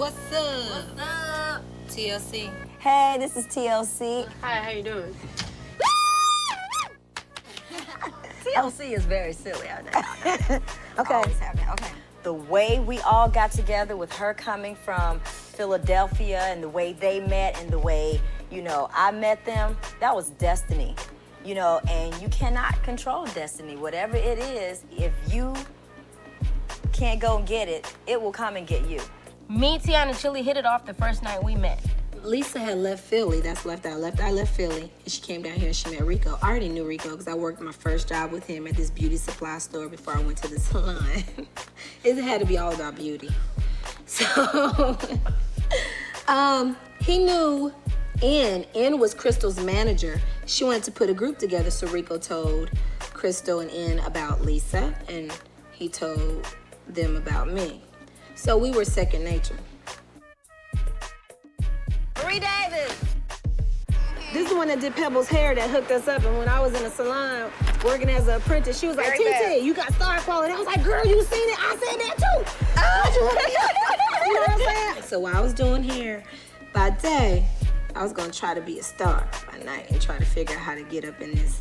What's up? What's up? TLC. Hey, this is TLC. Hi, how you doing? TLC is very silly. Okay. Always happening. Okay. The way we all got together with her coming from Philadelphia and the way they met and the way, I met them, that was destiny. And you cannot control destiny. Whatever it is, if you can't go and get it, it will come and get you. Me, Tiana, and Chili hit it off the first night we met. Lisa had left Philly. That's left out. I left Philly, and she came down here and she met Rico. I already knew Rico because I worked my first job with him at this beauty supply store before I went to the salon. It had to be all about beauty. So, he knew N was Crystal's manager. She wanted to put a group together, so Rico told Crystal and N about Lisa, and he told them about me. So we were second nature. Marie Davis. This is the one that did Pebble's hair that hooked us up, and when I was in the salon working as an apprentice, she was like, TT, you got star quality. I was like, girl, you seen it? I said that too. You know what I'm saying? So while I was doing hair, by day, I was gonna try to be a star by night and try to figure out how to get up in this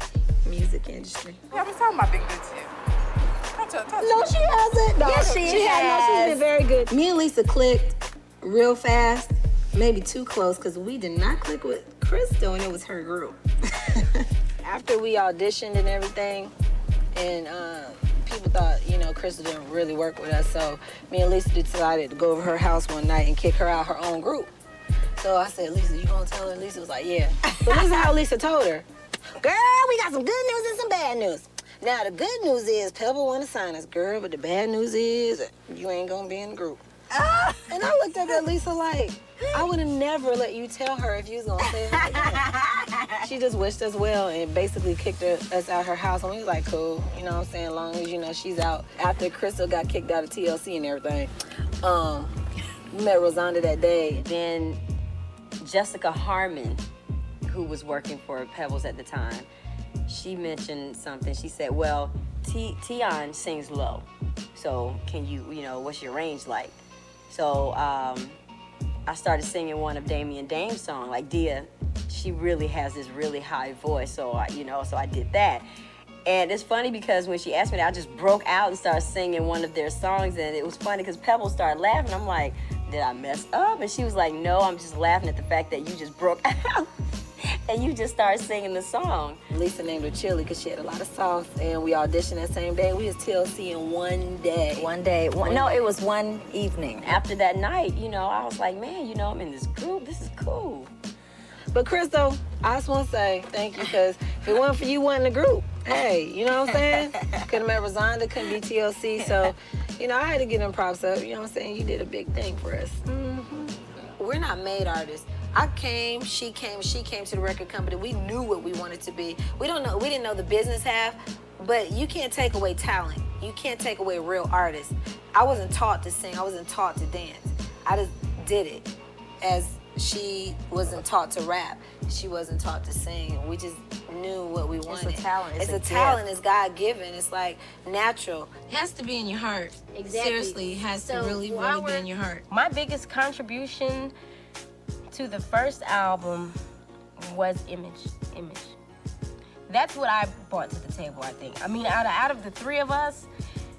music industry. Yeah, but talking about being good to you. No, she hasn't. No, Yes, she has. No, she's been very good. Me and Lisa clicked real fast, maybe too close, because we did not click with Crystal, and it was her group. After we auditioned and everything, and people thought, Crystal didn't really work with us, so me and Lisa decided to go over her house one night and kick her out her own group. So I said, Lisa, you gonna tell her? Lisa was like, yeah. But listen how Lisa told her. Girl, we got some good news and some bad news. Now, the good news is Pebble want to sign us, girl, but the bad news is you ain't gonna be in the group. And I looked up at Lisa like, I would have never let you tell her if you was gonna say it again. She just wished us well and basically kicked us out her house, and we was like, cool, you know what I'm saying, as long as, she's out. After Crystal got kicked out of TLC and everything, we met Rosanda that day. Then Jessica Harmon, who was working for Pebbles at the time, she mentioned something. She said, well, Tion sings low, so can you, what's your range like? So I started singing one of Damian Dame's songs, like Dia. She really has this really high voice, so I did that. And it's funny because when she asked me that, I just broke out and started singing one of their songs, and it was funny because Pebbles started laughing. I'm like, did I mess up? And she was like, no, I'm just laughing at the fact that you just broke out and you just started singing the song. Lisa named her Chili because she had a lot of sauce, and we auditioned that same day. We was TLC in one day. No, it was one evening. After that night, I was like, man, I'm in this group. This is cool. But Crystal, I just want to say thank you, because if it wasn't for you wanting the group, hey, you know what I'm saying? Couldn't have met Rosanda, couldn't be TLC, so, I had to get them props up. You know what I'm saying? You did a big thing for us. Mm-hmm. We're not made artists. I came, she came to the record company. We knew what we wanted to be. We didn't know the business half, but you can't take away talent. You can't take away real artists. I wasn't taught to sing. I wasn't taught to dance. I just did it, as she wasn't taught to rap. She wasn't taught to sing. We just knew what we wanted. It's a talent. It's a talent. It's God-given. It's like natural. It has to be in your heart. Exactly. Seriously, it has to really be in your heart. My biggest contribution to the first album was image. That's what I brought to the table, I think. I mean, out of the three of us,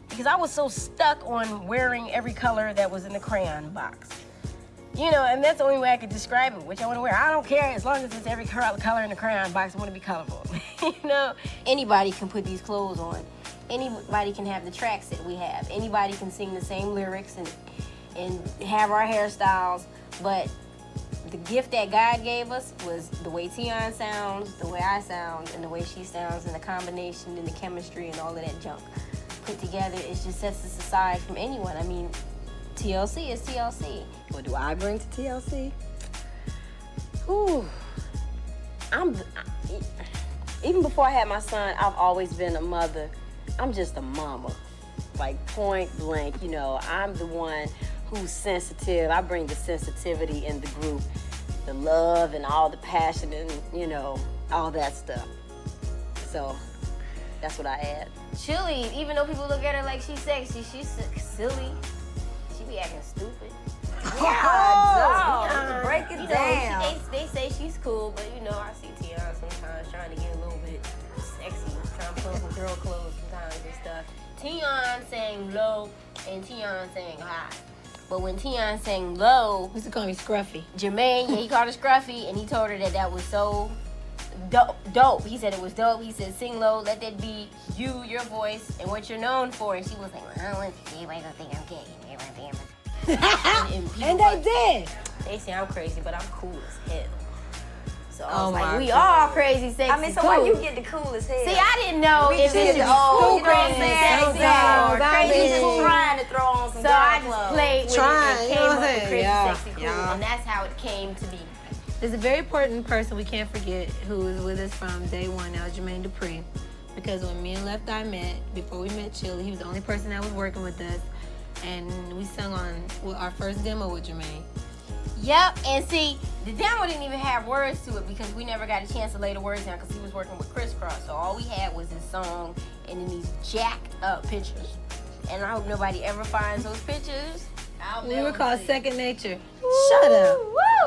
because I was so stuck on wearing every color that was in the crayon box. And that's the only way I could describe it, which I want to wear. I don't care, as long as it's every color in the crayon box, I want to be colorful. Anybody can put these clothes on. Anybody can have the tracks that we have. Anybody can sing the same lyrics and have our hairstyles, but the gift that God gave us was the way Tion sounds, the way I sound, and the way she sounds, and the combination and the chemistry and all of that junk put together. It just sets us aside from anyone. I mean, TLC is TLC. What do I bring to TLC? Even before I had my son, I've always been a mother. I'm just a mama, like point blank. I'm the one who's sensitive. I bring the sensitivity in the group, the love and all the passion and, all that stuff. So that's what I add. Chili, even though people look at her like she's sexy, she's silly. She be acting stupid. God, break it You down. know, they say she's cool, but you know, I see Tiana sometimes trying to get a little bit sexy, trying to put on some girl clothes sometimes and stuff. Tion sang low and Tion sang high. But when Tion sang low, Used to call me Scruffy. Jermaine, he called her Scruffy, and he told her that was so dope. He said it was dope. He said, sing low, let that be you, your voice, and what you're known for. And she was like, well, I don't want everybody gonna think I'm gay. And they did. They say I'm crazy, but I'm cool as hell. So I Oh was like, my we God. all crazy, sexy, I mean, so cool. why you get the cool as hell? See, I didn't know if just it was old, cool, you know what I'm crazy, saying? sexy, Exactly. or We crazy just cool. trying to throw on some So girl I just clothes. played with Trying, it and you came know up what I'm with saying? crazy, Yeah, sexy, cool, yeah. and that's how it came to be. There's a very important person we can't forget who was with us from day one. That was Jermaine Dupri. Because when me and Left Eye met, before we met Chili, he was the only person that was working with us. And we sung on our first demo with Jermaine. Yep, and see, the demo didn't even have words to it because we never got a chance to lay the words down because he was working with Crisscross. So all we had was his song and then these jacked up pictures. And I hope nobody ever finds those pictures. We were called Second Nature. Shut up.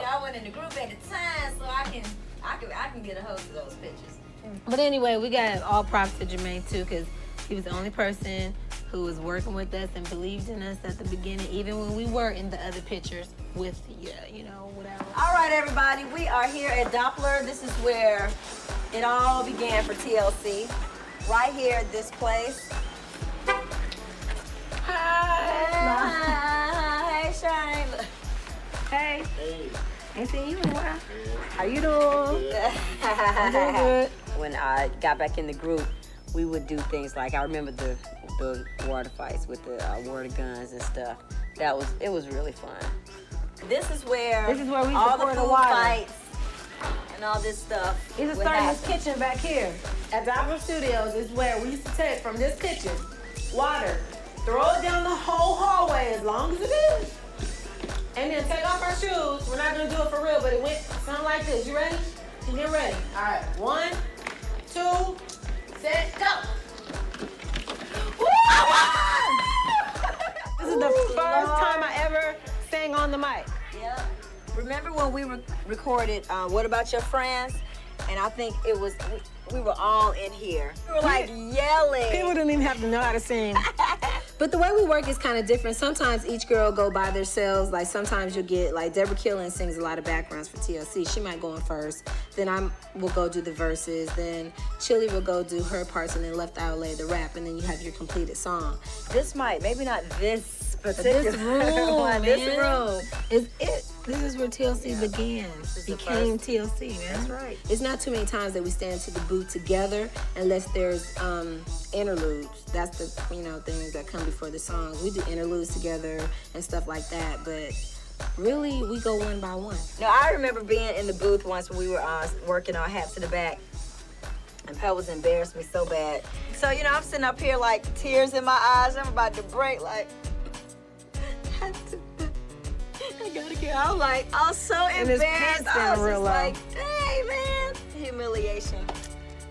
I went in the group at the time, so I can get a hold of those pictures. But anyway, we got all props to Jermaine too, because he was the only person who was working with us and believed in us at the beginning, even when we were in the other pictures with, you know, whatever. All right, everybody, we are here at Doppler. This is where it all began for TLC. Right here at this place. Hi, Shine. Hey. Ain't seen you in a while. How you doing? I'm doing good. When I got back in the group, we would do things like, I remember the water fights with the water guns and stuff. It was really fun. This is where This is where we all the support the food water. fights and all this stuff We used to would start in this happen. kitchen back here. At Doppler Studios is where we used to take from this kitchen water, throw it down the whole hallway as long as it is, and then take off our shoes. We're not gonna do it for real, but it went something like this. You ready? You get ready. All right, 1, 2, set, go. This is the first time I ever sang on the mic. Yeah. Remember when we recorded What About Your Friends? And I think it was, we were all in here. We were like yelling. People didn't even have to know how to sing. But the way we work is kind of different. Sometimes each girl go by themselves. Like sometimes you'll get, like Deborah Killen sings a lot of backgrounds for TLC. She might go in first. Then I will go do the verses. Then Chili will go do her parts, and then Left Eye will lay the rap, and then you have your completed song. This might, maybe not this But particular this room, one. man, This room. is it. This is where TLC began. is the Became first. TLC, man. That's right. It's not too many times that we stand to the booth together unless there's interludes. That's the things that come before the songs. We do interludes together and stuff like that, but really we go one by one. No, I remember being in the booth once when we were working on Hats to the Back. And Pebbles embarrassed me so bad. So, I'm sitting up here like tears in my eyes. I'm about to break like, I gotta get out. I was so And his embarrassed. pants I down was real just low. like, dang, man. Humiliation.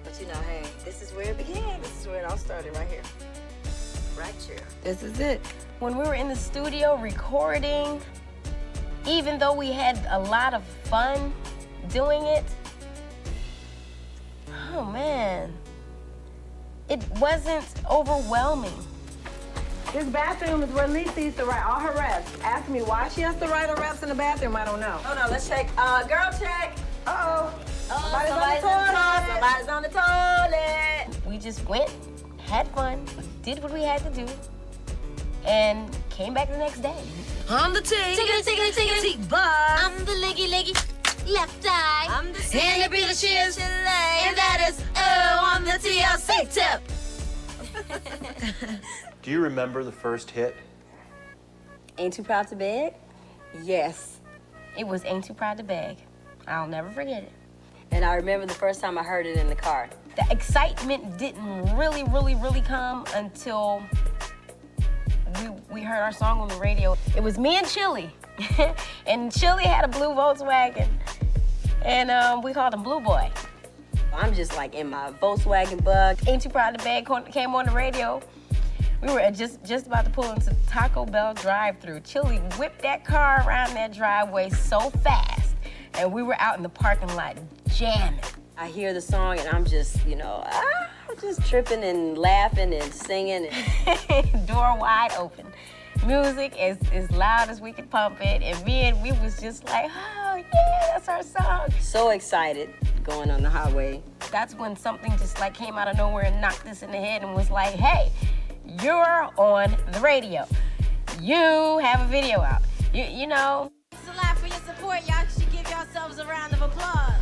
But hey, this is where it began. This is where it all started right here. Right here. This is it. When we were in the studio recording, even though we had a lot of fun doing it, oh man, it wasn't overwhelming. This bathroom is where Lisa used to write all her raps. Ask me why she has to write her raps in the bathroom. I don't know. Oh no, let's check. Girl check. Uh-oh. Somebody's on the toilet. Somebody's on the toilet. We just went, had fun, did what we had to do, and came back the next day. I'm the tickety buzz. I'm the leggy left eye. I'm the And the Billy Shears. And that is on the TLC tip. Do you remember the first hit? Ain't Too Proud to Beg? Yes. It was Ain't Too Proud to Beg. I'll never forget it. And I remember the first time I heard it in the car. The excitement didn't really come until we heard our song on the radio. It was me and Chili. And Chili had a blue Volkswagen. And we called him Blue Boy. I'm just like in my Volkswagen Bug. Ain't Too Proud to Beg came on the radio. We were just about to pull into Taco Bell drive-thru. Chili whipped that car around that driveway so fast, and we were out in the parking lot jamming. I hear the song and I'm just, I'm just tripping and laughing and singing. Door wide open. Music as loud as we could pump it, and we was just like, oh yeah, that's our song. So excited going on the highway. That's when something just like came out of nowhere and knocked us in the head and was like, hey, you're on the radio. You have a video out. You know. Thanks a lot for your support. Y'all should give yourselves a round of applause.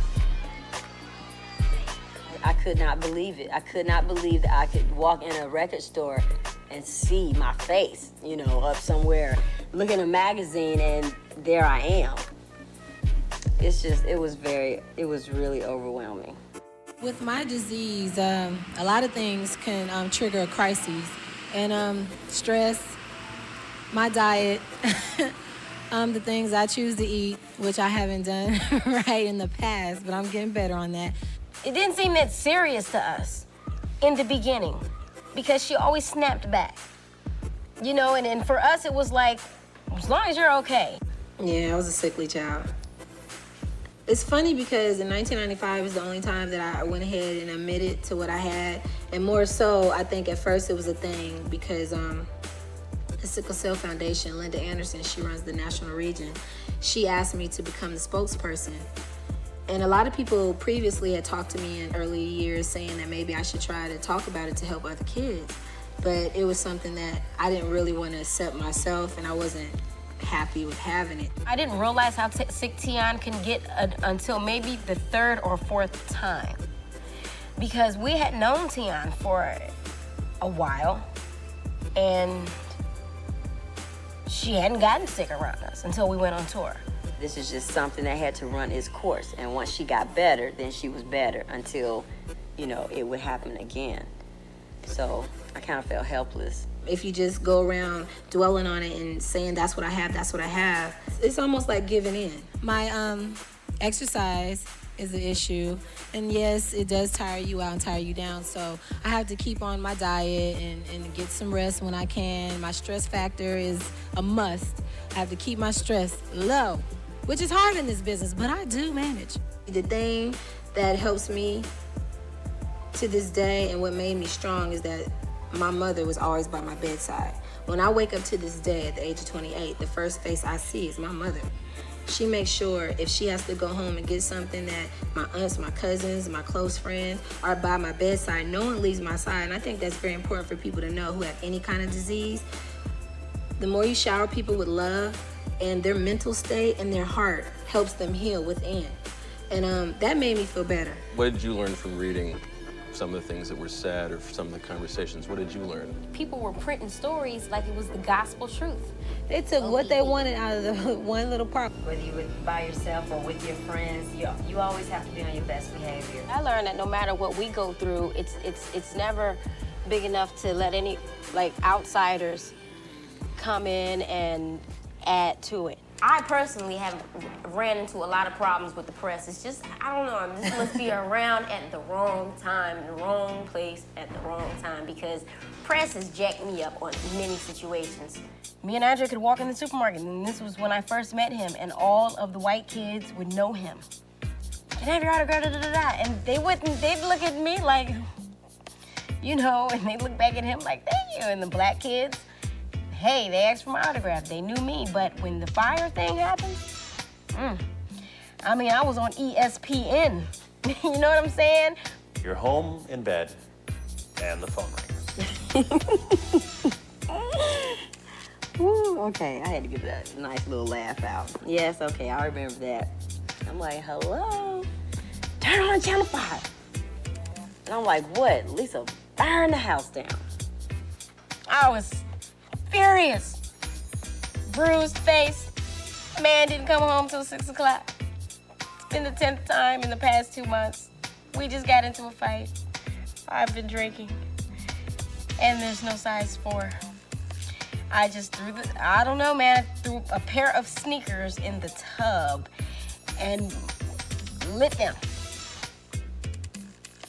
I could not believe it. I could not believe that I could walk in a record store and see my face, up somewhere, look in a magazine, and there I am. It was really overwhelming. With my disease, a lot of things can trigger a crisis. And stress, my diet, the things I choose to eat, which I haven't done right in the past, but I'm getting better on that. It didn't seem that serious to us in the beginning because she always snapped back. And for us, it was like, as long as you're okay. Yeah, I was a sickly child. It's funny because in 1995 is the only time that I went ahead and admitted to what I had. And more so, I think at first it was a thing because the Sickle Cell Foundation, Linda Anderson, she runs the national region. She asked me to become the spokesperson. And a lot of people previously had talked to me in early years saying that maybe I should try to talk about it to help other kids. But it was something that I didn't really want to accept myself, and I wasn't happy with having it. I didn't realize how sick Tion can get until maybe the third or fourth time. Because we had known Tion for a while, and she hadn't gotten sick around us until we went on tour. This is just something that had to run its course. And once she got better, then she was better until, it would happen again. So I kind of felt helpless. If you just go around dwelling on it and saying that's what I have, it's almost like giving in. My exercise is an issue, and yes, it does tire you out and tire you down, so I have to keep on my diet and get some rest when I can. My stress factor is a must. I have to keep my stress low, which is hard in this business, but I do manage. The thing that helps me to this day and what made me strong is that my mother was always by my bedside. When I wake up to this day at the age of 28, the first face I see is my mother. She makes sure if she has to go home and get something that my aunts, my cousins, my close friends are by my bedside, no one leaves my side. And I think that's very important for people to know who have any kind of disease. The more you shower people with love and their mental state and their heart helps them heal within. And that made me feel better. What did you learn from reading some of the things that were said or some of the conversations? What did you learn? People were printing stories like it was the gospel truth. They took what they wanted out of the one little part. Whether you were by yourself or with your friends, you always have to be on your best behavior. I learned that no matter what we go through, it's never big enough to let any outsiders come in and add to it. I personally have ran into a lot of problems with the press. It's just, I don't know, I just must be around at the wrong time, in the wrong place at the wrong time, because press has jacked me up on many situations. Me and Andre could walk in the supermarket, and this was when I first met him, and all of the white kids would know him. Can I have your autograph, and they'd look at me like, and they'd look back at him like, thank you, and the black kids, hey, they asked for my autograph. They knew me, but when the fire thing happened, I was on ESPN. You know what I'm saying? You're home in bed, and the phone rings. Woo, okay, I had to give that a nice little laugh out. Yes, okay, I remember that. I'm like, hello? Turn on Channel 5. And I'm like, what? Lisa, burn the house down. I was furious. Bruised face. Man didn't come home till 6 o'clock. It's been the 10th time in the past 2 months. We just got into a fight. I've been drinking. And there's no size 4. I just threw I don't know, man. I threw a pair of sneakers in the tub and lit them.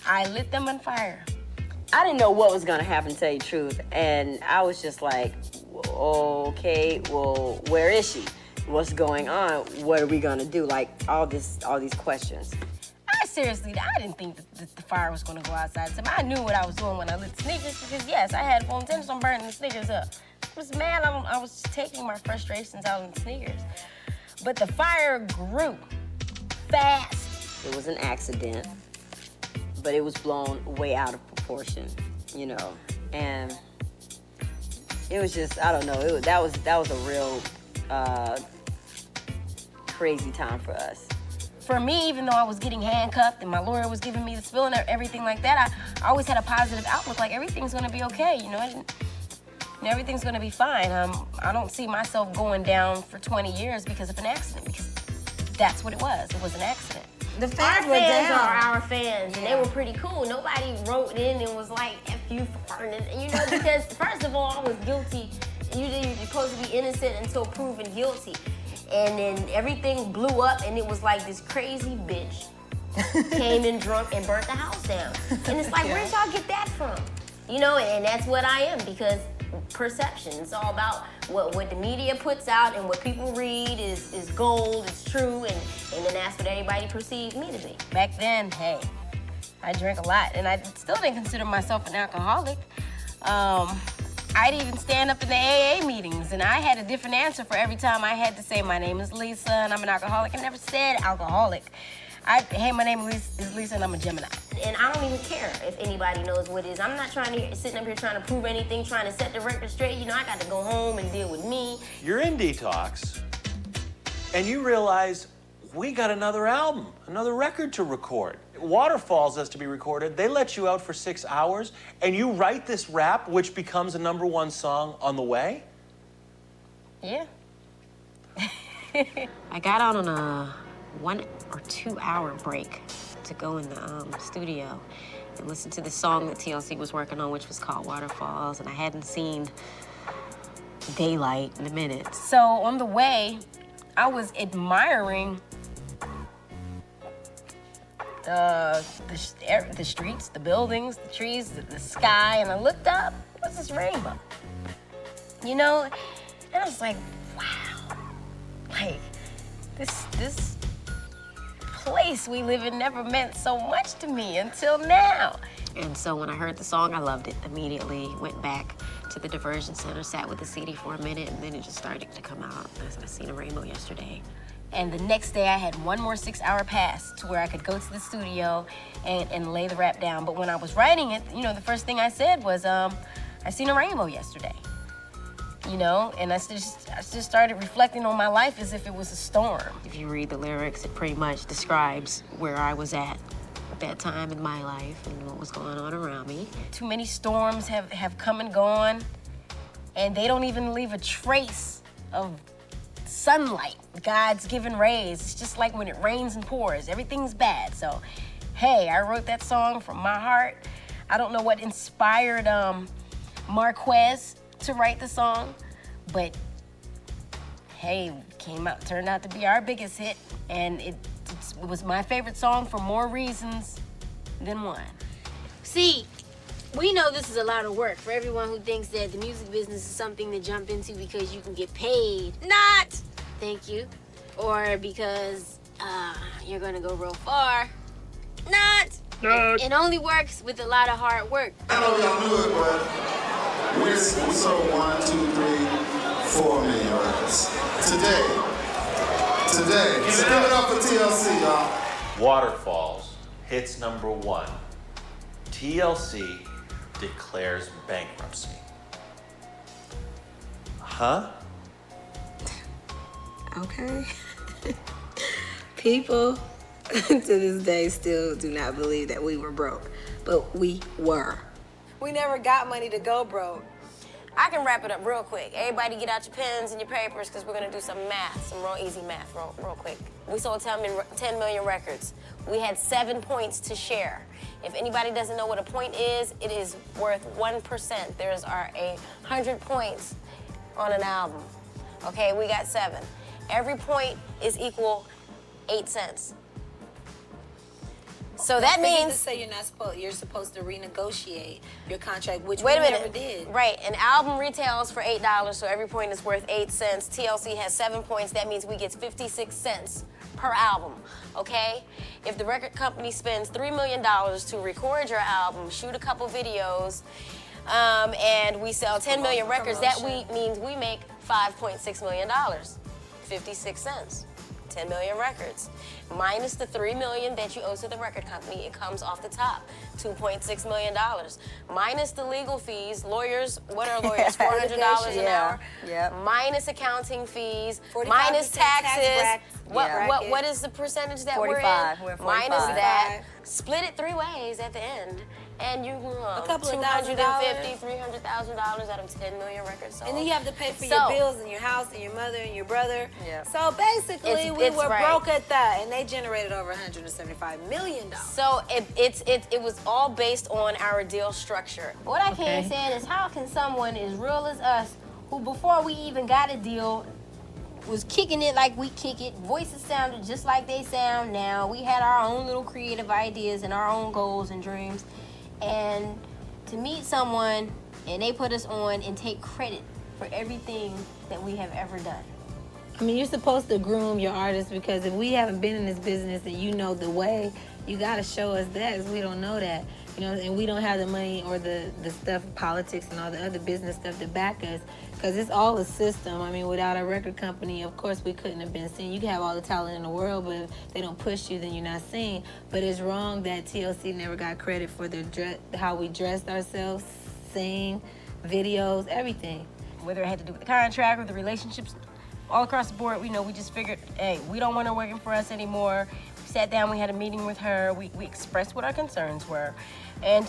I lit them on fire. I didn't know what was gonna happen, to tell you the truth. And I was just like, okay, well, where is she? What's going on? What are we gonna do? Like, all these questions. Seriously, I didn't think that the fire was gonna go outside. So I knew what I was doing when I lit the sneakers because yes, I had full intentions on burning the sneakers up. I was mad. I was taking my frustrations out on the sneakers. But the fire grew fast. It was an accident, but it was blown way out of proportion, you know. And it was just, I don't know. That was a real crazy time for us. For me, even though I was getting handcuffed and my lawyer was giving me the spill and everything like that, I always had a positive outlook, like everything's gonna be okay, you know, everything's gonna be fine. I don't see myself going down for 20 years because of an accident, because that's what it was. It was an accident. The fans were fans down. are our fans, and they were pretty cool. Nobody wrote in and was like, F you for burning, you know, because first of all, I was guilty. You're supposed to be innocent until proven guilty. And then everything blew up, and it was like this crazy bitch came in drunk and burnt the house down. And it's like, where'd y'all get that from? You know, and that's what I am, because perception. It's all about what the media puts out, and what people read is gold, it's true, and then that's what everybody perceives me to be. Back then, hey, I drank a lot, and I still didn't consider myself an alcoholic. I'd even stand up in the AA meetings, and I had a different answer for every time I had to say, my name is Lisa, and I'm an alcoholic. I never said alcoholic. Hey, my name is Lisa, and I'm a Gemini. And I don't even care if anybody knows what it is. I'm not sitting up here trying to prove anything, trying to set the record straight. You know, I got to go home and deal with me. You're in detox, and you realize we got another album, another record to record. Waterfalls has to be recorded. They let you out for 6 hours, and you write this rap, which becomes a #1 song on the way? Yeah. I got out on a 1 or 2 hour break to go in the studio and listen to the song that TLC was working on, which was called Waterfalls, and I hadn't seen daylight in a minute. So on the way, I was admiring the streets, the buildings, the trees, the sky, and I looked up. What's this rainbow? You know, and I was like, wow, like this place we live in never meant so much to me until now. And so when I heard the song, I loved it immediately. Went back to the Diversion Center, sat with the CD for a minute, and then it just started to come out. I seen a rainbow yesterday. And the next day I had one more 6 hour pass to where I could go to the studio and lay the rap down. But when I was writing it, you know, the first thing I said was, I seen a rainbow yesterday. You know, and I just started reflecting on my life as if it was a storm. If you read the lyrics, it pretty much describes where I was at that time in my life and what was going on around me. Too many storms have come and gone, and they don't even leave a trace of sunlight, God's given rays. It's just like when it rains and pours, everything's bad. So, hey, I wrote that song from my heart. I don't know what inspired Marquez to write the song, but hey, turned out to be our biggest hit, and it was my favorite song for more reasons than one. See, we know this is a lot of work for everyone who thinks that the music business is something to jump into because you can get paid. Not! Thank you. Or because you're gonna go real far. Not! It only works with a lot of hard work. I know y'all knew it, but we sold 1, 2, 3, 4 million records. Today. So give it up for TLC, y'all. Waterfalls hits #1. TLC declares bankruptcy. Huh? Okay. People to this day still do not believe that we were broke, but we were. We never got money to go broke. I can wrap it up real quick. Everybody get out your pens and your papers because we're gonna do some math, some real easy math real quick. We sold 10 million records. We had 7 points to share. If anybody doesn't know what a point is, it is worth 1%. There's 100 points on an album. Okay, we got 7. Every point is equal 8 cents. So that means to say you're supposed to renegotiate your contract, which wait a we minute. never did. Right, an album retails for $8, so every point is worth 8 cents. TLC has 7 points. That means we get 56 cents per album. Okay? If the record company spends $3 million to record your album, shoot a couple videos, and we sell 10 million records, that means we make $5.6 million. 56 cents. 10 million records. Minus the $3 million that you owe to the record company, it comes off the top. $2.6 million. Minus the legal fees, lawyers, what are lawyers? $400 an hour. Yep. Minus accounting fees, 45% minus taxes. tax bracket. What is the percentage that 45. we're in? We're Minus 45. that. Split it 3 ways at the end. And you A couple of $250,000, $1,000. $300,000 out of 10 million records sold. And then you have to pay for your bills and your house and your mother and your brother. Yeah. So basically, we it's were right. broke at that, and they generated over $175 million. So it was all based on our deal structure. What I can't stand is how can someone as real as us, who before we even got a deal, was kicking it like we kick it, voices sounded just like they sound now. We had our own little creative ideas and our own goals and dreams. And to meet someone and they put us on and take credit for everything that we have ever done. I mean, you're supposed to groom your artists, because if we haven't been in this business and you know the way, you got to show us that, because we don't know that. You know, and we don't have the money or the stuff, politics and all the other business stuff to back us, because it's all a system. I mean, without a record company, of course, we couldn't have been seen. You can have all the talent in the world, but if they don't push you, then you're not seen. But it's wrong that TLC never got credit for how we dressed ourselves, sing, videos, everything. Whether it had to do with the contract or the relationships, all across the board, we just figured, hey, we don't want her working for us anymore. We sat down, we had a meeting with her, we expressed what our concerns were. And,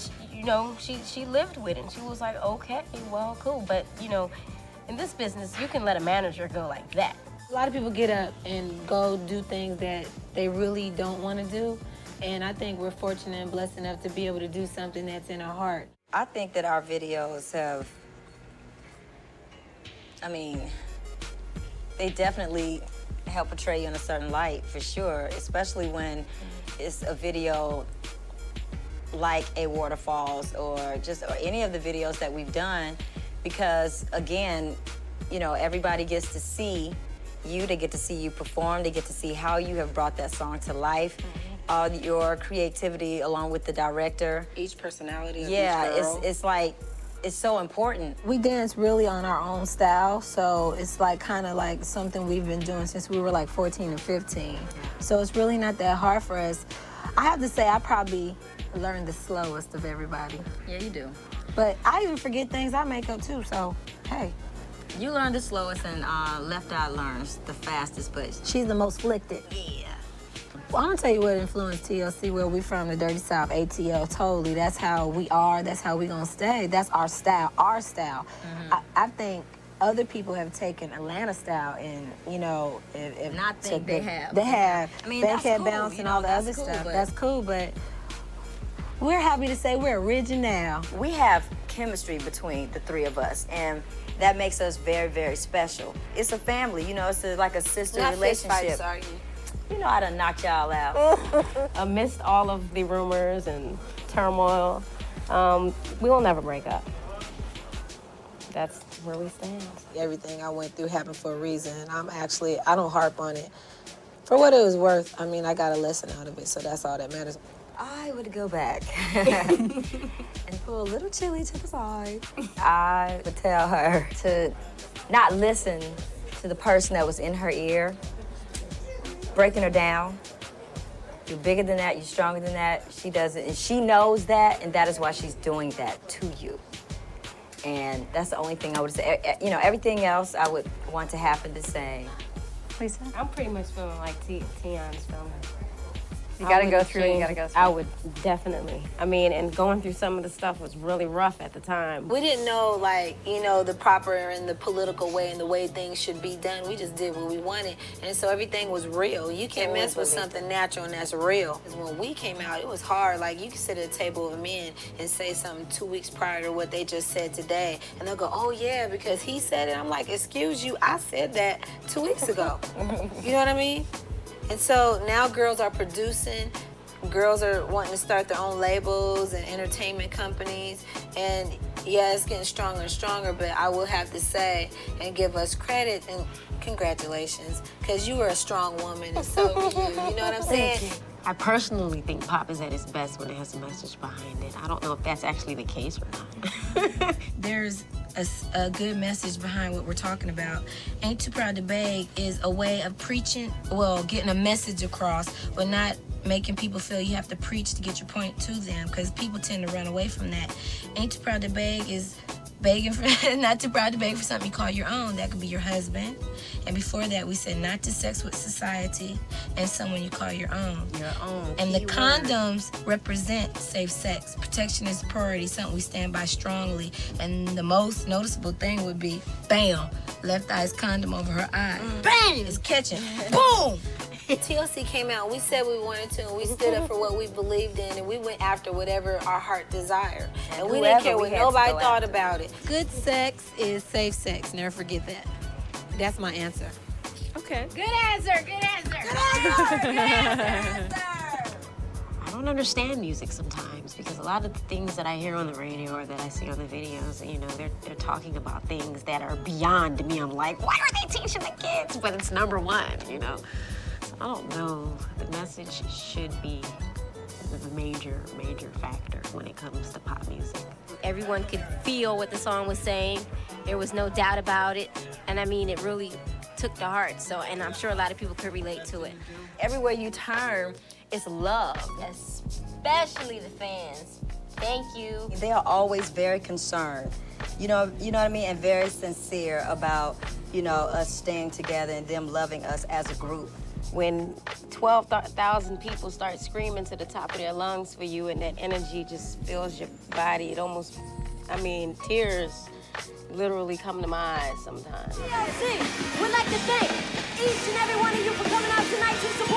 she lived with it. And she was like, okay, well, cool. But, in this business, you can let a manager go like that. A lot of people get up and go do things that they really don't want to do. And I think we're fortunate and blessed enough to be able to do something that's in our heart. I think that our videos have, they definitely help portray you in a certain light, for sure, especially when it's a video like a Waterfalls or any of the videos that we've done, because again, everybody gets to see you, they get to see you perform, they get to see how you have brought that song to life, your creativity along with the director. Each personality of each girl. It's so important. We dance really on our own style, so it's kind of like something we've been doing since we were like 14 and 15. So it's really not that hard for us. I have to say, I probably learned the slowest of everybody. Yeah, you do. But I even forget things I make up too, so hey. You learn the slowest and Left Eye learns the fastest, but she's the most flicked it. Yeah. Well, I'm gonna tell you what influenced TLC, where we from, the Dirty South, ATL, totally. That's how we are, that's how we gonna stay. That's our style, Mm-hmm. I think other people have taken Atlanta style and, if not think they have. They have. That's Bankhead cool, bounce and all the other cool, stuff. but That's cool, but we're happy to say we're original. We have chemistry between the three of us, and that makes us very, very special. It's a family, it's like a sister relationship. Are you? I done knocked y'all out. Amidst all of the rumors and turmoil, we will never break up. That's where we stand. Everything I went through happened for a reason. I don't harp on it. For what it was worth, I got a lesson out of it, so that's all that matters. I would go back and pull a little Chili to the side. I would tell her to not listen to the person that was in her ear, breaking her down. You're bigger than that, you're stronger than that. She doesn't, and she knows that, and that is why she's doing that to you. And that's the only thing I would say. Everything else I would want to happen to say. Lisa? I'm pretty much feeling like Tion's feeling. You gotta go through it, you gotta go through it. I would definitely. And going through some of the stuff was really rough at the time. We didn't know, the proper and the political way and the way things should be done. We just did what we wanted. And so everything was real. You can't mess with something natural and that's real. Because when we came out, it was hard. You can sit at a table of men and say something 2 weeks prior to what they just said today. And they'll go, oh, yeah, because he said it. I'm like, excuse you, I said that 2 weeks ago. You know what I mean? And so now girls are producing girls are wanting to start their own labels and entertainment companies. And yeah, it's getting stronger and stronger, but I will have to say and give us credit and congratulations, because you are a strong woman, and so are you. You know what I'm saying? I personally think pop is at its best when it has a message behind it. I don't know if that's actually the case or not. There's a good message behind what we're talking about. Ain't Too Proud to Beg is a way of preaching, well, getting a message across, but not making people feel you have to preach to get your point to them, because people tend to run away from that. Ain't Too Proud to Beg is begging for, not too proud to beg for something you call your own. That could be your husband. And before that, we said not to sex with society and someone you call your own. Your own. And the condoms represent safe sex. Protection is a priority, something we stand by strongly. And the most noticeable thing would be, bam, left eye's condom over her eye. Bang! It's catching. Boom! TLC came out, we said we wanted to, and we stood up for what we believed in, and we went after whatever our heart desired. And we didn't care what nobody thought about it. Good sex is safe sex. Never forget that. That's my answer. Okay. Good answer, good answer. I don't understand music sometimes because a lot of the things that I hear on the radio or that I see on the videos, you know, they're talking about things that are beyond me. I'm like, why are they teaching the kids? But it's number one, you know? I don't know. The message should be the major factor when it comes to pop music. Everyone could feel what the song was saying. There was no doubt about it. And I mean, it really took to heart. So, and I'm sure a lot of people could relate to it. Everywhere you turn, it's love. Especially the fans. Thank you. They are always very concerned. You know what I mean? And very sincere about, you know, us staying together and them loving us as a group. When 12,000 people start screaming to the top of their lungs for you and that energy just fills your body, it almost, I mean, tears literally come to my eyes sometimes. TLC, we'd like to thank each and every one of you for coming out tonight to support